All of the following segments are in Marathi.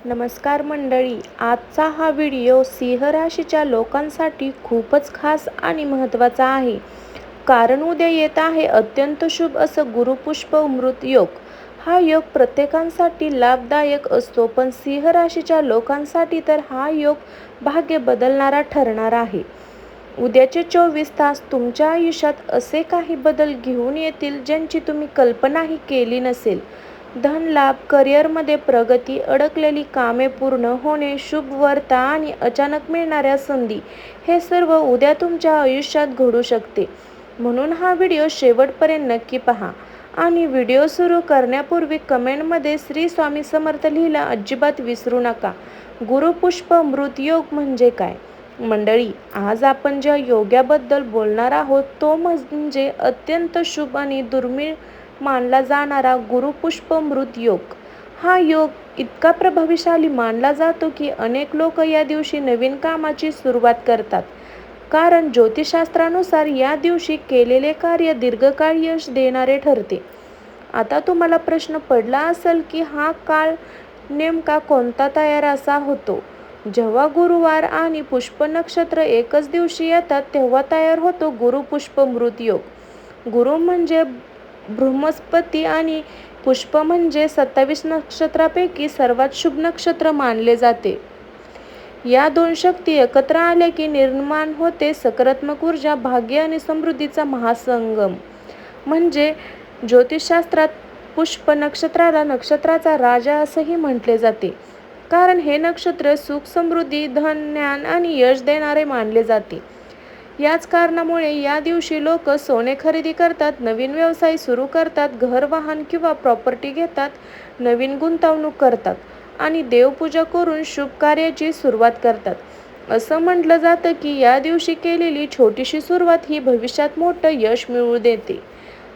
नमस्कार मंडळी, आजचा हा व्हिडिओ सिंह राशीच्या लोकांसाठी खूपच खास आणि महत्त्वाचा आहे. कारण उद्या येत आहे अत्यंत शुभ असं गुरुपुष्प अमृत योग. हा योग प्रत्येकासाठी लाभदायक असतो, पण सिंह राशीच्या लोकांसाठी तर हा योग भाग्य बदलणारा ठरणार आहे. उद्याचे 24 तास तुमच्या आयुष्यात असे काही बदल घेऊन येतील ज्यांची तुम्ही कल्पनाही केली नसेल. धन लाभ, करिअरमध्ये प्रगती, अडकलेली कामे पूर्ण होणे, शुभ वार्ता आणि अचानक मिळणाऱ्या संधी, हे सर्व उद्या तुमच्या आयुष्यात घडू शकते. म्हणून हा व्हिडिओ शेवटपर्यंत नक्की पहा. आणि व्हिडिओ सुरू करण्यापूर्वी कमेंटमध्ये श्री स्वामी समर्थ लिहायला अजिबात विसरू नका. गुरुपुष्प अमृत योग म्हणजे काय? मंडळी, आज आपण ज्या योगाबद्दल बोलणार आहोत तो म्हणजे अत्यंत शुभ आणि दुर्मिळ मानला जाणारा गुरुपुष्प अमृत योग. हा योग इतका प्रभावशाली मानला जातो की अनेक लोक या दिवशी नवीन कामाची सुरुवात करतात. कारण ज्योतिषशास्त्रानुसार या दिवशी केलेले कार्य दीर्घकाळ यश देणारे ठरते. आता तुम्हाला प्रश्न पडला असेल की हा काळ नेमका कोणता तयार असा होतो? जेव्हा गुरुवार आणि पुष्प नक्षत्र एकच दिवशी येतात तेव्हा तयार होतो गुरुपुष्प अमृत योग. गुरु म्हणजे बृहस्पती आणि पुष्प म्हणजे 27 नक्षत्रापैकी सर्वात शुभ नक्षत्र मानले जाते. या दोन शक्ती एकत्र आल्या की निर्माण होते सकारात्मक ऊर्जा, भाग्य आणि समृद्धीचा महासंगम. म्हणजे ज्योतिषशास्त्रात पुष्प नक्षत्राला नक्षत्राचा राजा असंही म्हटले जाते. कारण हे नक्षत्र सुख, समृद्धी, धन, ज्ञान आणि यश देणारे मानले जाते. याच कारणामुळे या दिवशी लोक सोने खरेदी करतात, नवीन व्यवसाय सुरू करतात, घर, वाहन किंवा प्रॉपर्टी घेतात, नवीन गुंतवणूक करतात आणि देवपूजा करून शुभ कार्याची सुरुवात करतात. असं म्हटलं जातं की या दिवशी केलेली छोटीशी सुरुवात ही भविष्यात मोठं यश मिळवू देते.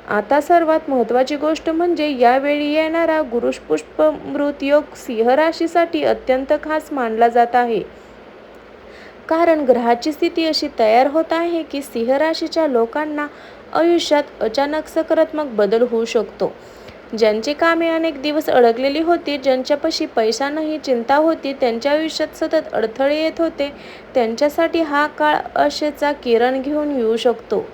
आता सर्वात महत्त्वाची गोष्ट म्हणजे यावेळी येणारा गुरुपुष्प अमृत योग सिंह राशीसाठी अत्यंत खास मानला जात आहे. कारण ग्रहाची स्थिती अशी तयार होत आहे की सिंह राशीच्या लोकांना आयुष्यात अचानक सकारात्मक बदल होऊ शकतो. ज्यांची कामे अनेक दिवस अडकलेली होती, ज्यांच्यापाशी पैसा नाही, चिंता होती, त्यांच्या आयुष्यात सतत अडथळे येत होते, त्यांच्यासाठी हा काळ आशेचा किरण घेऊन येऊ शकतो.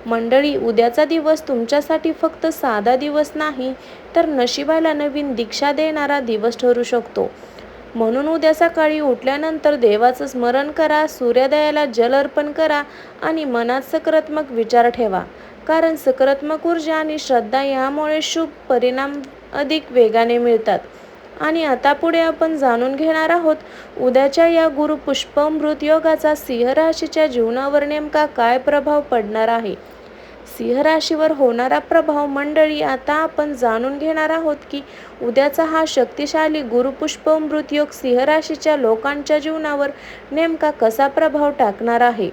मंडळी, उद्याचा दिवस तुमच्यासाठी फक्त साधा दिवस नाही, तर नशिबाला नवीन दिशा देणारा दिवस ठरू शकतो. म्हणून उद्या सकाळी उठल्यानंतर देवाचं स्मरण करा, सूर्योदयाला जल अर्पण करा आणि मनात सकारात्मक विचार ठेवा. कारण सकारात्मक ऊर्जा आणि श्रद्धा यामुळे शुभ परिणाम अधिक वेगाने मिळतात. आणि आता पुढे आपण जाणून घेणार आहोत उद्याच्या या गुरुपुष्प अमृत योगाचा सिंह राशीच्या जीवनावर नेमका काय प्रभाव पडणार आहे. सिंह राशीवर होणारा प्रभाव. मंडळी, आता आपण जाणून घेणार आहोत की उद्याचा हा शक्तिशाली गुरुपुष्प अमृत योग सिंह राशीच्या लोकांच्या जीवनावर नेमका कसा प्रभाव टाकणार आहे.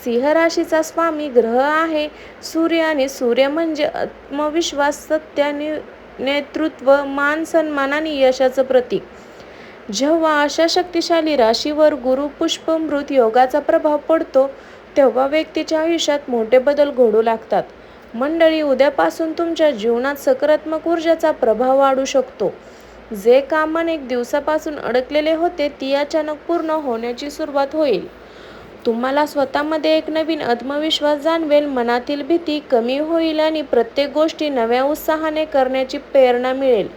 सिंह राशीचा स्वामी ग्रह आहे सूर्य आणि सूर्य म्हणजे आत्मविश्वास, सत्य, नेतृत्व, मान, सन्मान आणि यशाचं प्रतीक. जेव्हा अशा शक्तिशाली राशीवर गुरुपुष्प अमृत योगाचा प्रभाव पडतो तेव्हा व्यक्तीच्या आयुष्यात मोठे बदल घडू लागतात. मंडळी, उद्यापासून तुमच्या जीवनात सकारात्मक ऊर्जाचा प्रभाव वाढू शकतो. जे काम अनेक दिवसापासून अडकलेले होते ती अचानक पूर्ण होण्याची सुरुवात होईल. तुम्हाला स्वतःमध्ये एक नवीन आत्मविश्वास जाणवेल, मनातील भीती कमी होईल आणि प्रत्येक गोष्टी नव्या उत्साहाने करण्याची प्रेरणा मिळेल.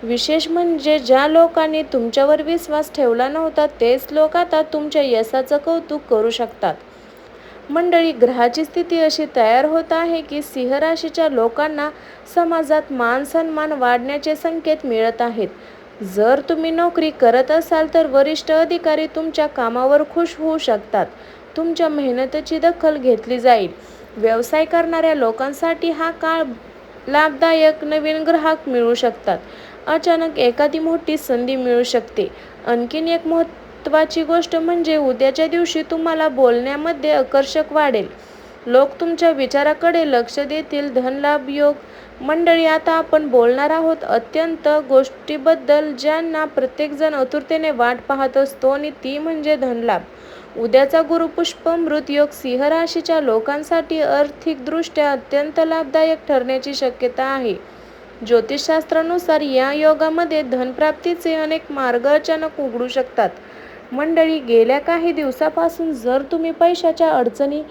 विशेष म्हणजे ज्या लोकांनी तुमच्यावर विश्वास ठेवला नव्हता तेच लोक आता तुमच्या यशाचं कौतुक करू शकतात. मंडळी, ग्रहाची स्थिती अशी तयार होत आहे की सिंह राशीच्या लोकांना समाजात मान सन्मान वाढण्याचे संकेत मिळत आहेत. जर तुम्ही नोकरी करत असाल तर वरिष्ठ अधिकारी तुमच्या कामावर खुश होऊ शकतात. तुमच्या मेहनतीची दखल घेतली जाईल. व्यवसाय करणाऱ्या लोकांसाठी हा काळ लाभदायक, नवीन ग्राहक मिळू शकतात. अचानक एखादी मोठी संधी मिळू शकते. आणखीन एक महत्त्वाची गोष्ट म्हणजे उद्याच्या दिवशी तुम्हाला बोलण्यामध्ये आकर्षक वाढेल. लोक तुमच्या विचाराकडे लक्ष देतील. धनलाभ योग. मंडळी, आता आपण बोलणार आहोत अत्यंत गोष्टीबद्दल ज्यांना प्रत्येकजण आतुरतेने वाट पाहत असतो आणि ती म्हणजे धनलाभ. उद्याचा गुरुपुष्प अमृत योग सिंह राशीच्या लोकांसाठी आर्थिकदृष्ट्या अत्यंत लाभदायक ठरण्याची शक्यता आहे. ज्योतिषशास्त्रानुसार या योगामध्ये धनप्राप्तीचे अनेक मार्ग अचानक उघडू शकतात. मंडळी, गेल्या काही दिवसापासून जर तुम्ही पैशाच्या अडचणी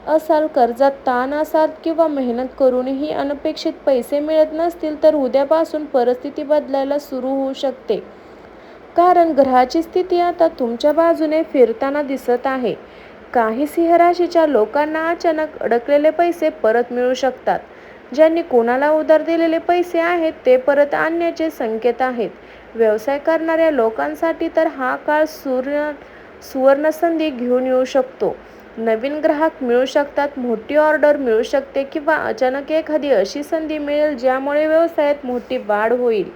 असाल, कर्जात ताण असाल किंवा मेहनत करूनही अनपेक्षित पैसे मिळत नसतील, तर उद्यापासून परिस्थिती बदलायला सुरू होऊ शकते. कारण ग्रहाची स्थिती आता तुमच्या बाजूने फिरताना दिसत आहे. काही सिंह राशीच्या लोकांना अचानक अडकलेले पैसे परत मिळू शकतात. ज्यांनी कोणाला उधार दिलेले पैसे आहेत ते परत आणण्याचे संकेत आहेत. व्यवसाय करणाऱ्या लोकांसाठी तर हा काळ सुवर्णसंधी घेऊन येऊ शकतो. नवीन ग्राहक मिळू शकतात, मोठी ऑर्डर मिळू शकते किंवा अचानक एखादी अशी संधी मिळेल ज्यामुळे व्यवसायात मोठी वाढ होईल.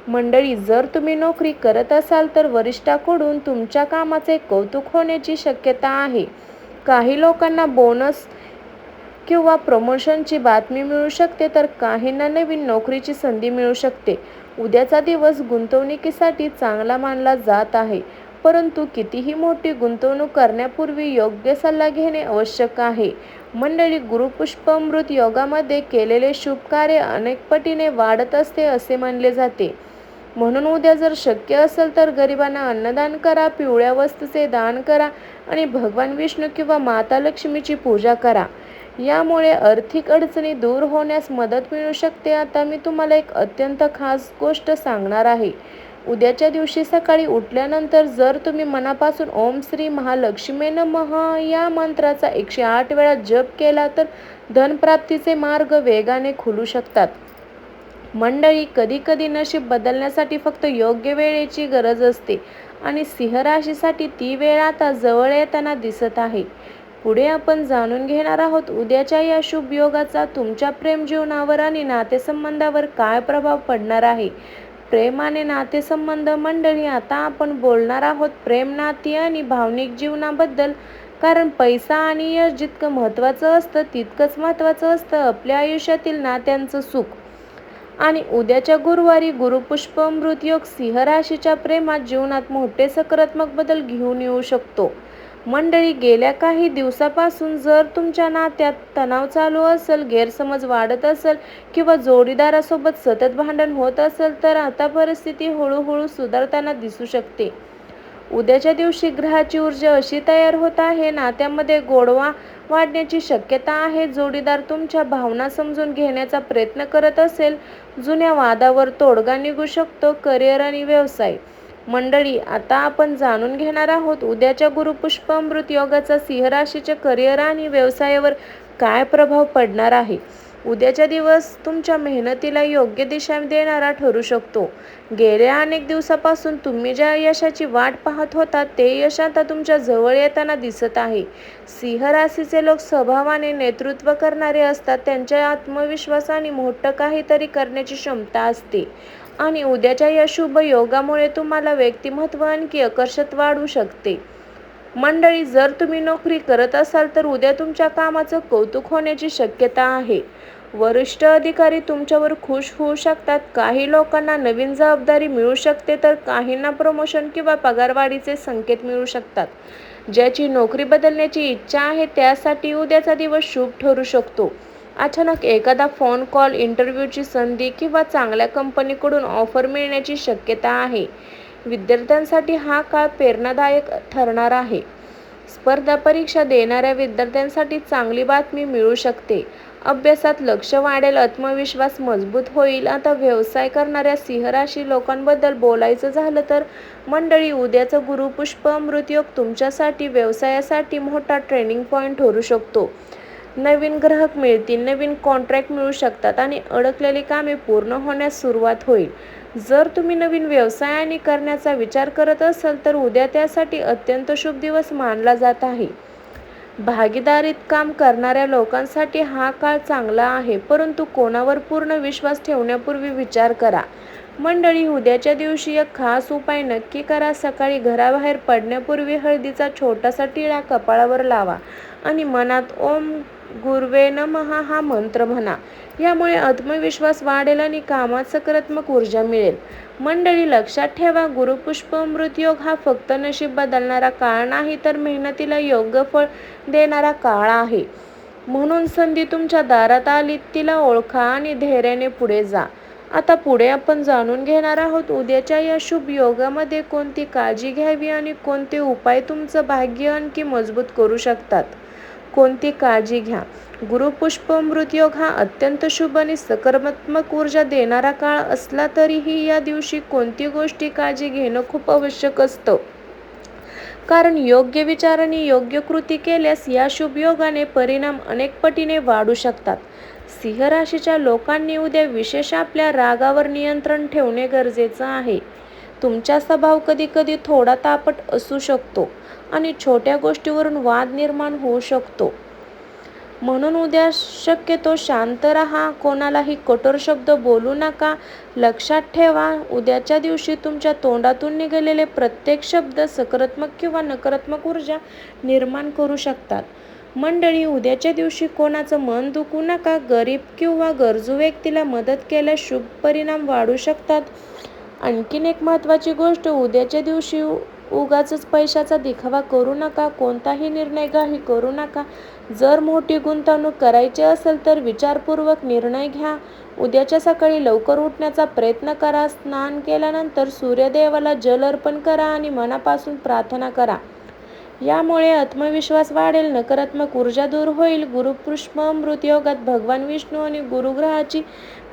मंडळी, जर तुम्ही नोकरी करत असाल तर वरिष्ठांकडून तुमच्या कामाचे कौतुक होण्याची शक्यता आहे. काही लोकांना बोनस किंवा प्रमोशनची बातमी मिळू शकते, तर काहींना नवीन नोकरीची संधी मिळू शकते. उद्याचा दिवस गुंतवणुकीसाठी चांगला मानला जात आहे, परंतु कितीही मोठी गुंतवणूक करण्यापूर्वी योग्य सल्ला घेणे आवश्यक आहे. मंडळी, गुरुपुष्प अमृत योगामध्ये केलेले शुभ कार्य अनेक पटीने वाढत असते असे मानले जाते. म्हणून उद्या जर शक्य असेल तर गरिबांना अन्नदान करा, पिवळ्या वस्तूचे दान करा आणि भगवान विष्णू किंवा माता लक्ष्मीची पूजा करा. यामुळे आर्थिक अडचणी दूर होण्यास मदत मिळू शकते. आता मी तुम्हाला एक अत्यंत खास गोष्ट सांगणार आहे. उद्याच्या दिवशी सकाळी उठल्यानंतर जर तुम्ही मनापासून ओम श्री महालक्ष्मी नमः या मंत्राचा 108 वेळा जप केला तर धनप्राप्तीचे मार्ग वेगाने खुलू शकतात. मंडळी, कधी कधी नशीब बदलण्यासाठी फक्त योग्य वेळेची गरज असते आणि सिंह राशीसाठी ती वेळ आता जवळ येताना दिसत आहे. पुढे आपण जाणून घेणार आहोत उद्याच्या या शुभ योगाचा तुमच्या प्रेम जीवनावर आणि नातेसंबंधावर काय प्रभाव पडणार आहे. प्रेम आणि नातेसंबंध. मंडळी, आता आपण बोलणार आहोत प्रेम, नाती आणि भावनिक जीवनाबद्दल. कारण पैसा आणि यश जितकं महत्त्वाचं असतं तितकंच महत्त्वाचं असतं आपल्या आयुष्यातील नात्यांचं सुख. आणि उद्याच्या गुरुवारी गुरुपुष्प अमृत योग सिंह राशीच्या प्रेमात जीवनात मोठे सकारात्मक बदल घेऊन येऊ शकतो. मंडळी, गेल्या काही दिवसापासून जर तुमच्या नात्यात तणाव चालू असेल, गैरसमज वाढत असेल किंवा जोडीदारासोबत सतत भांडण होत असेल, तर आता परिस्थिती हळूहळू सुधारताना दिसू शकते. उद्याच्या दिवशी ग्रहाची ऊर्जा अशी तयार होत आहे, नात्यामध्ये गोडवा वाढण्याची शक्यता आहे. जोडीदार तुमच्या भावना समजून घेण्याचा प्रयत्न करत असेल, जुन्या वादावर तोडगा निघू शकतो. करिअर आणि व्यवसाय. मंडळी, आता आपण जाणून घेणार आहोत उद्याच्या गुरुपुष्प अमृत योगाचा सिंह राशीच्या करिअर आणि व्यवसायावर काय प्रभाव पडणार आहे. उद्याचा दिवस तुमच्या मेहनतीला योग्य दिशा देणारा ठरू शकतो. गेल्या अनेक दिवसापासून तुम्ही ज्या यशाची वाट पाहत होता ते यश आता तुमच्या जवळ येताना दिसत आहे. सिंह राशीचे लोक स्वभावाने नेतृत्व करणारे असतात. त्यांच्या आत्मविश्वासाने मोठं काहीतरी करण्याची क्षमता असते आणि उद्याच्या या शुभ योगामुळे तुम्हाला व्यक्तिमत्व आणखी आकर्षक वाढू शकते. मंडळी, जर तुम्ही नोकरी करत असाल तर उद्या तुमच्या कामाचं कौतुक होण्याची शक्यता आहे. वरिष्ठ अधिकारी तुमच्यावर खुश होऊ शकतात. काही लोकांना नवीन जबाबदारी मिळू शकते तर काहींना प्रमोशन किंवा पगारवाढीचे संकेत मिळू शकतात. ज्याची नोकरी बदलण्याची इच्छा आहे त्यासाठी उद्याचा दिवस शुभ ठरू शकतो. अचानक एखादा फोन कॉल, इंटरव्ह्यूची संधी किंवा चांगल्या कंपनीकडून ऑफर मिळण्याची शक्यता आहे. विद्यार्थ्यांसाठी हा काळ प्रेरणादायक ठरणार आहे. स्पर्धा परीक्षा देणाऱ्या विद्यार्थ्यांसाठी चांगली बातमी मिळू शकते. अभ्यासात लक्ष वाढेल, आत्मविश्वास मजबूत होईल. आता व्यवसाय करणाऱ्या सिंह राशी लोकांबद्दल बोलायचं झालं तर मंडळी, उद्याचा गुरुपुष्प अमृत योग तुमच्यासाठी व्यवसायासाठी मोठा ट्रेनिंग पॉईंट ठरू शकतो. नवीन ग्राहक मिळतील, नवीन कॉन्ट्रॅक्ट मिळू शकतात आणि अडकलेली कामे पूर्ण होण्यास सुरुवात होईल. जर तुम्ही नवीन व्यवसायाने करण्याचा विचार करत असाल तर उद्या त्यासाठी अत्यंत शुभ दिवस मानला जात आहे. भागीदारीत काम करणाऱ्या लोकांसाठी हा काळ चांगला आहे, परंतु कोणावर पूर्ण विश्वास ठेवण्यापूर्वी विचार करा. मंडळी, उद्याच्या दिवशी एक खास उपाय नक्की करा. सकाळी घराबाहेर पडण्यापूर्वी हळदीचा छोटासा टिळा कपाळावर लावा आणि मनात ओम गुरवे नमः हा मंत्र म्हणा. यामुळे आत्मविश्वास वाढेल आणि कामात सकारात्मक ऊर्जा मिळेल. मंडळी, लक्षात ठेवा, गुरुपुष्प अमृत योग हा फक्त नशीब बदलणारा काळ नाही तर मेहनतीला योग्य फळ देणारा काळ आहे. म्हणून संधी तुमच्या दारात आली तिला ओळखा आणि धैर्याने पुढे जा. आता पुढे आपण जाणून घेणार आहोत उद्याच्या या शुभ योगामध्ये कोणती काळजी घ्यावी आणि कोणते उपाय तुमचं भाग्य आणखी मजबूत करू शकतात. कोणती काळजी घ्या. गुरुपुष्पमृत योग हा अत्यंत शुभ आणि सकारात्मक ऊर्जा देणारा काळ असला तरीही या दिवशी कोणती गोष्टी काळजी घेणं खूप आवश्यक असतं. कारण योग्य विचार आणि योग्य कृती केल्यास या शुभ योगाने परिणाम अनेक पटीने वाढू शकतात. सिंह राशीच्या लोकांनी उद्या विशेष आपल्या रागावर नियंत्रण ठेवणे गरजेचं आहे. तुमचा स्वभाव कधी कधी थोडा तापट असू शकतो आणि छोट्या गोष्टीवरून वाद निर्माण होऊ शकतो. म्हणून उद्या शक्यतो शांत राहा. कोणालाही कठोर शब्द बोलू नका. लक्षात ठेवा, उद्याच्या दिवशी तुमच्या तोंडातून निघालेले प्रत्येक शब्द सकारात्मक किंवा नकारात्मक ऊर्जा निर्माण करू शकतात. मंडळी, उद्याच्या दिवशी कोणाचं मन दुखवू नका. गरीब किंवा गरजू व्यक्तीला मदत केल्यास शुभ परिणाम वाढू शकतात. आणखीन एक महत्त्वाची गोष्ट, उद्याच्या दिवशी उगाचच पैशाचा दिखावा करू नका. कोणताही निर्णय घाई करू नका. जर मोठी गुंतवणूक करायची असेल तर विचारपूर्वक निर्णय घ्या. उद्याच्या सकाळी लवकर उठण्याचा प्रयत्न करा. स्नान केल्यानंतर सूर्यदेवाला जल अर्पण करा आणि मनापासून प्रार्थना करा. यामुळे आत्मविश्वास वाढेल, नकारात्मक ऊर्जा दूर होईल. गुरुपुष्पमृत योगात भगवान विष्णू आणि गुरुग्रहाची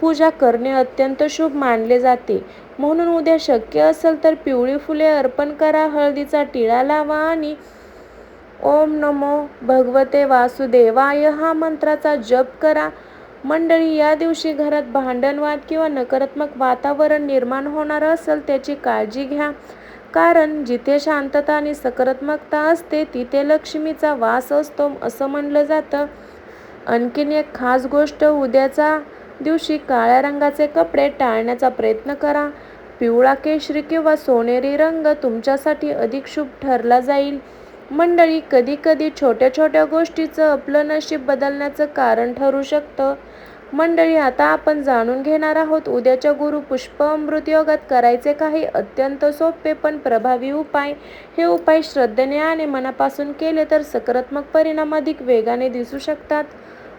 पूजा करणे अत्यंत शुभ मानले जाते. म्हणून उद्या शक्य असेल तर पिवळी फुले अर्पण करा, हळदीचा टिळा लावा आणि ओम नमो भगवते वासुदेवाय हा मंत्राचा जप करा. मंडळी, या दिवशी घरात भांडण, वाद किंवा नकारात्मक वातावरण निर्माण होणार असेल त्याची काळजी घ्या. कारण जिथे शांतता आणि सकारात्मकता असते तिथे लक्ष्मीचा वास असतो असं म्हणलं जातं. आणखीन एक खास गोष्ट, उद्याच्या दिवशी काळ्या रंगाचे कपडे टाळण्याचा प्रयत्न करा. पिवळा, केशरी किंवा सोनेरी रंग तुमच्यासाठी अधिक शुभ ठरला जाईल. मंडळी, कधी कधी छोट्या छोट्या गोष्टीचं आपलं नशीब बदलण्याचं कारण ठरू शकतं. मंडळी, आता आपण जाणून घेणार आहोत उद्याच्या गुरुपुष्पमृत योगात करायचे काही अत्यंत सोपे पण प्रभावी उपाय. हे उपाय श्रद्धेने आणि मनापासून केले तर सकारात्मक परिणाम अधिक वेगाने दिसू शकतात.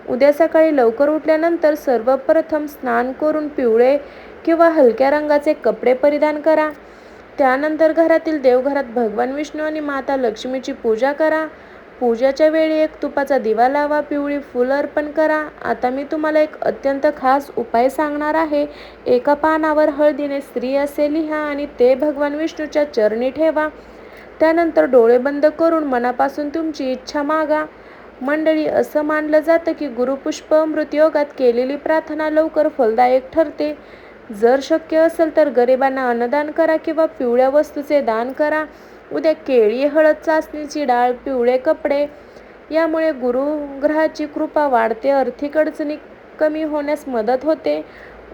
उद्या सकाळी लवकर उठल्यानंतर सर्वप्रथम स्नान करून पिवळे किंवा हलक्या रंगाचे कपडे परिधान करा. त्यानंतर घरातील देवघरात भगवान विष्णू आणि माता लक्ष्मीची पूजा करा. पूजेच्या वेळी एक तुपाचा दिवा लावा, पिवळी फुलं अर्पण करा. आता मी तुम्हाला एक अत्यंत खास उपाय सांगणार आहे. एका पानावर हळदीने श्री असे लिहा आणि ते भगवान विष्णूच्या चरणी ठेवा. त्यानंतर डोळे बंद करून मनापासून तुमची इच्छा मागा. मंडळी, असं मानलं जातं की गुरुपुष्पमृत योगात केलेली प्रार्थना लवकर फलदायक ठरते. जर शक्य असेल तर गरिबांना अन्नदान करा किंवा पिवळ्या वस्तूचे दान करा. उद्या केळी, हळद, चाचणीची डाळ, पिवळे कपडे यामुळे गुरुग्रहाची कृपा वाढते, आर्थिक अडचणी कमी होण्यास मदत होते.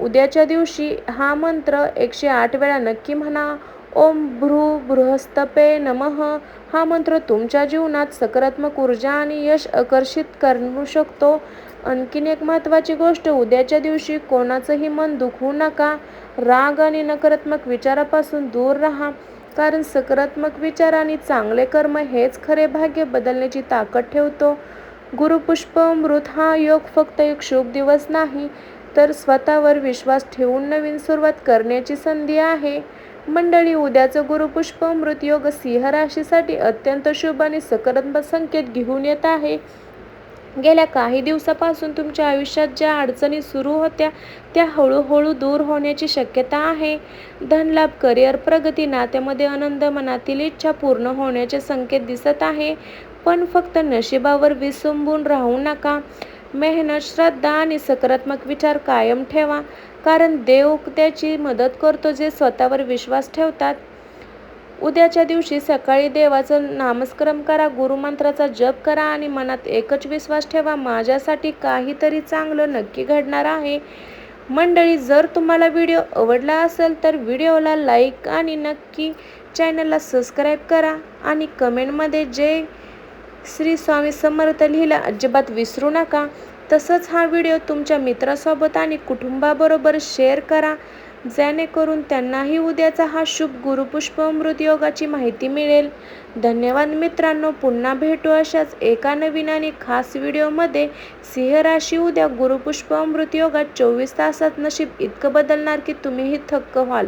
उद्याच्या दिवशी हा मंत्र 108 वेळा नक्की म्हणा. ओम भ्रू बृहस्पते नमः हा मंत्र तुमच्या जीवनात सकारात्मक ऊर्जा आणि यश आकर्षित करू शकतो. आणखीन एक महत्त्वाची गोष्ट, उद्याच्या दिवशी कोणाचंही मन दुखवू नका. राग आणि नकारात्मक विचारापासून दूर राहा. कारण सकारात्मक विचार आणि चांगले कर्म हेच खरे भाग्य बदलण्याची ताकद ठेवतो. गुरुपुष्पमृत हा योग फक्त एक शुभ दिवस नाही तर स्वतःवर विश्वास ठेवून नवीन सुरुवात करण्याची संधी आहे. मंडळी, उद्याचं गुरुपुष्पमृत योग सिंह राशीसाठी अत्यंत शुभ आणि सकारात्मक संकेत घेऊन येत आहे. गेल्या काही दिवसापासून तुमच्या आयुष्यात ज्या अडचणी सुरू होत्या त्या हळूहळू दूर होण्याची शक्यता आहे. धनलाभ, करिअर प्रगती, नात्यामध्ये आनंद, मनातील इच्छा पूर्ण होण्याचे संकेत दिसत आहे. पण फक्त नशिबावर विसंबून राहू नका. मेहनत, श्रद्धा आणि सकारात्मक विचार कायम ठेवा. कारण देव त्याची मदत करतो जे स्वतःवर विश्वास ठेवतात. उद्याच्या दिवशी सकाळी देवाचं नामस्मरण करा, गुरुमंत्राचा जप करा आणि मनात एकच विश्वास ठेवा, माझ्यासाठी काहीतरी चांगलं नक्की घडणार आहे. मंडळी, जर तुम्हाला व्हिडिओ आवडला असेल तर व्हिडिओला लाईक आणि नक्की चॅनलला सबस्क्राईब करा आणि कमेंटमध्ये जय श्री स्वामी समर्थ लिहायला अजिबात विसरू नका. तसंच हा व्हिडिओ तुमच्या मित्रासोबत आणि कुटुंबाबरोबर शेअर करा. जेणेकरून त्यांनाही उद्याचा हा शुभ गुरुपुष्प अमृत योगाची माहिती मिळेल. धन्यवाद मित्रांनो. पुन्हा भेटू अशाच एका नवीन आणि खास व्हिडिओमध्ये. सिंह राशी उद्या गुरुपुष्प अमृत योगात 24 तासात नशीब इतकं बदलणार की तुम्हीही थक्क व्हाल.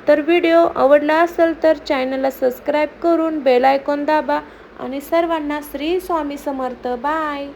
तर व्हिडिओ आवडला असेल तर चॅनलला सबस्क्राईब करून बेल आयकॉन दाबा आणि सर्वांना श्री स्वामी समर्थ. बाय.